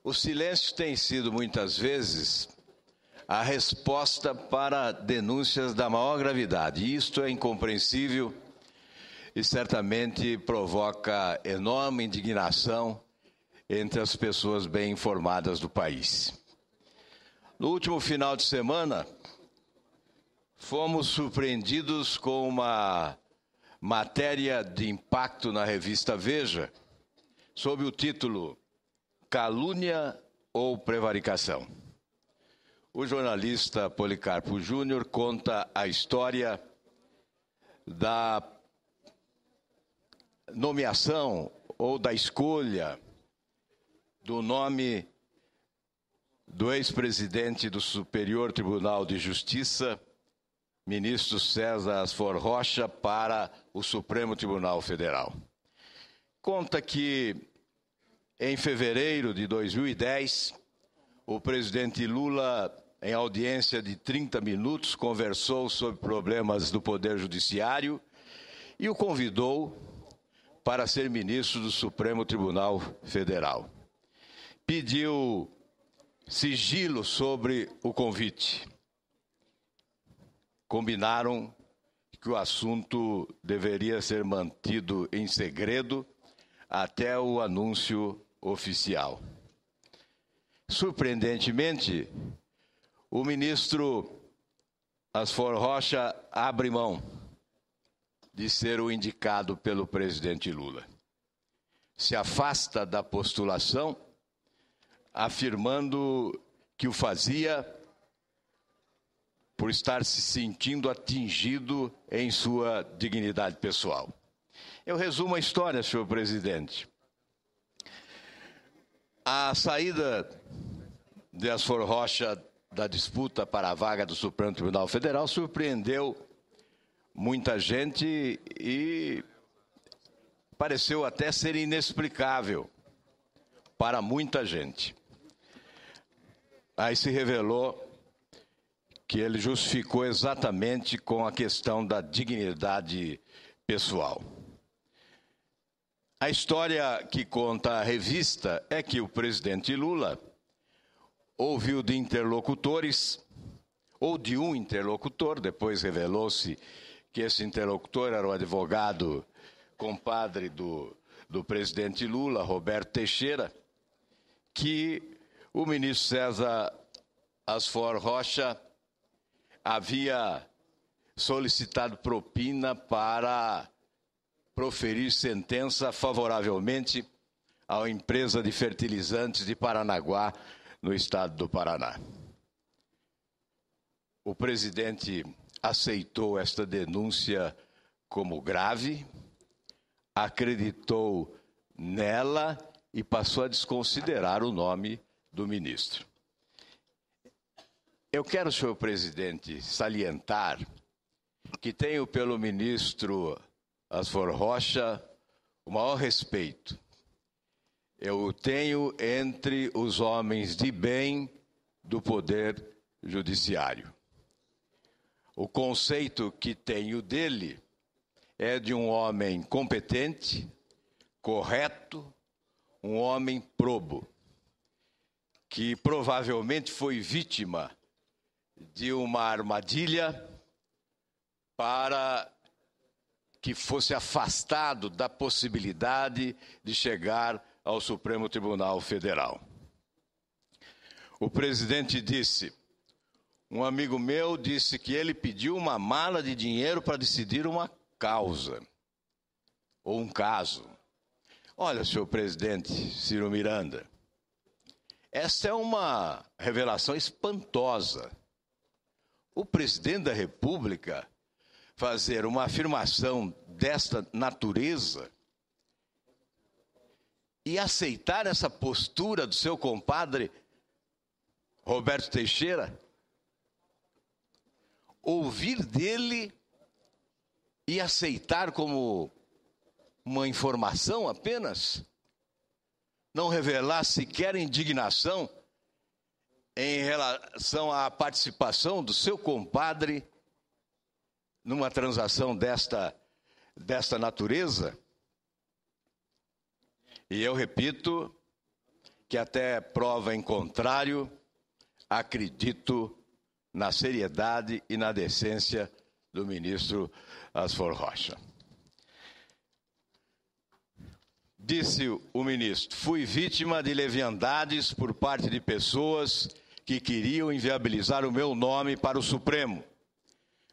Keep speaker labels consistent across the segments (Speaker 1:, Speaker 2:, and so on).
Speaker 1: O silêncio tem sido, muitas vezes, a resposta para denúncias da maior gravidade. E isto é incompreensível e certamente provoca enorme indignação entre as pessoas bem informadas do país. No último final de semana, fomos surpreendidos com uma matéria de impacto na revista Veja, sob o título Calúnia ou Prevaricação. O jornalista Policarpo Júnior conta a história da nomeação ou da escolha do nome do ex-presidente do Superior Tribunal de Justiça, ministro César Asfor Rocha, para o Supremo Tribunal Federal. Conta que, em fevereiro de 2010, o presidente Lula, em audiência de 30 minutos, conversou sobre problemas do Poder Judiciário e o convidou para ser ministro do Supremo Tribunal Federal. Pediu sigilo sobre o convite. Combinaram que o assunto deveria ser mantido em segredo até o anúncio oficial. Surpreendentemente, o ministro Asfor Rocha abre mão de ser o indicado pelo presidente Lula. Se afasta da postulação, afirmando que o fazia por estar se sentindo atingido em sua dignidade pessoal. Eu resumo a história, senhor presidente. A saída de Asfor Rocha da disputa para a vaga do Supremo Tribunal Federal surpreendeu muita gente e pareceu até ser inexplicável para muita gente. Aí se revelou que ele justificou exatamente com a questão da dignidade pessoal. A história que conta a revista é que o presidente Lula ouviu de interlocutores, ou de um interlocutor, depois revelou-se que esse interlocutor era o advogado compadre do presidente Lula, Roberto Teixeira, que o ministro César Asfor Rocha havia solicitado propina para proferir sentença favoravelmente à empresa de fertilizantes de Paranaguá, no estado do Paraná. O presidente aceitou esta denúncia como grave, acreditou nela e passou a desconsiderar o nome do ministro. Eu quero, senhor presidente, salientar que tenho pelo ministro Asfor Rocha o maior respeito. Eu o tenho entre os homens de bem do Poder Judiciário. O conceito que tenho dele é de um homem competente, correto, um homem probo, que provavelmente foi vítima de uma armadilha para que fosse afastado da possibilidade de chegar ao Supremo Tribunal Federal. O presidente disse, um amigo meu disse que ele pediu uma mala de dinheiro para decidir uma causa, ou um caso. Olha, senhor presidente Ciro Miranda, esta é uma revelação espantosa. O presidente da República fazer uma afirmação desta natureza e aceitar essa postura do seu compadre Roberto Teixeira, ouvir dele e aceitar como uma informação apenas, não revelar sequer indignação em relação à participação do seu compadre numa transação desta natureza. E eu repito que até prova em contrário, acredito na seriedade e na decência do ministro Asfor Rocha. Disse o ministro: fui vítima de leviandades por parte de pessoas que queriam inviabilizar o meu nome para o Supremo,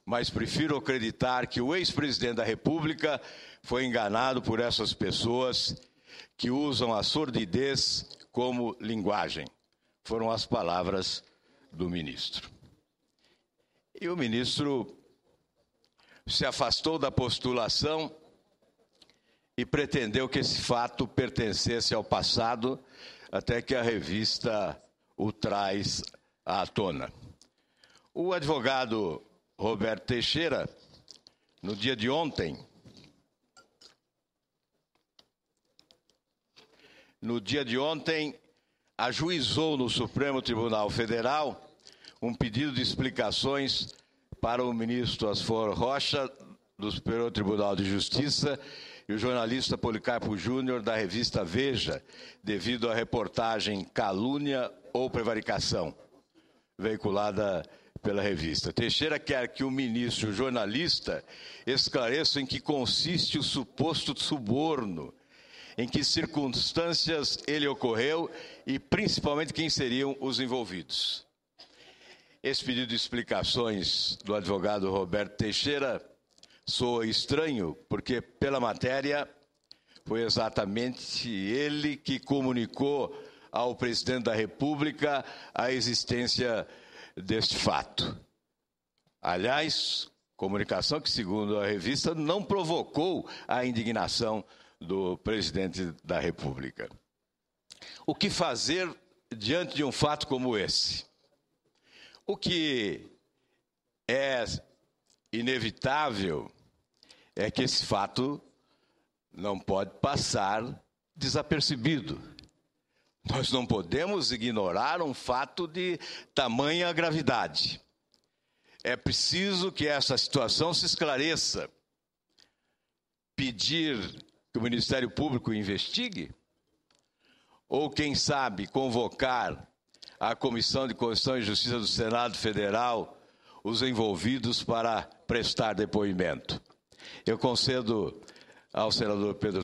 Speaker 1: mas prefiro acreditar que o ex-presidente da República foi enganado por essas pessoas que usam a sordidez como linguagem. Foram as palavras do ministro. E o ministro se afastou da postulação e pretendeu que esse fato pertencesse ao passado, até que a revista o traz à tona. O advogado Roberto Teixeira, no dia de ontem, ajuizou no Supremo Tribunal Federal um pedido de explicações para o ministro Asfor Rocha, do Superior Tribunal de Justiça, e o jornalista Policarpo Júnior, da revista Veja, devido à reportagem Calúnia ou Prevaricação, veiculada pela revista. Teixeira quer que o ministro e o jornalista esclareçam em que consiste o suposto suborno, em que circunstâncias ele ocorreu e, principalmente, quem seriam os envolvidos. Esse pedido de explicações do advogado Roberto Teixeira soa estranho, porque, pela matéria, foi exatamente ele que comunicou ao presidente da República a existência deste fato. Aliás, comunicação que, segundo a revista, não provocou a indignação do presidente da República. O que fazer diante de um fato como esse? O que é inevitável é que esse fato não pode passar desapercebido. Nós não podemos ignorar um fato de tamanha gravidade. É preciso que essa situação se esclareça. Pedir que o Ministério Público investigue? Ou, quem sabe, convocar a Comissão de Constituição e Justiça do Senado Federal os envolvidos para prestar depoimento? Eu concedo ao senador Pedro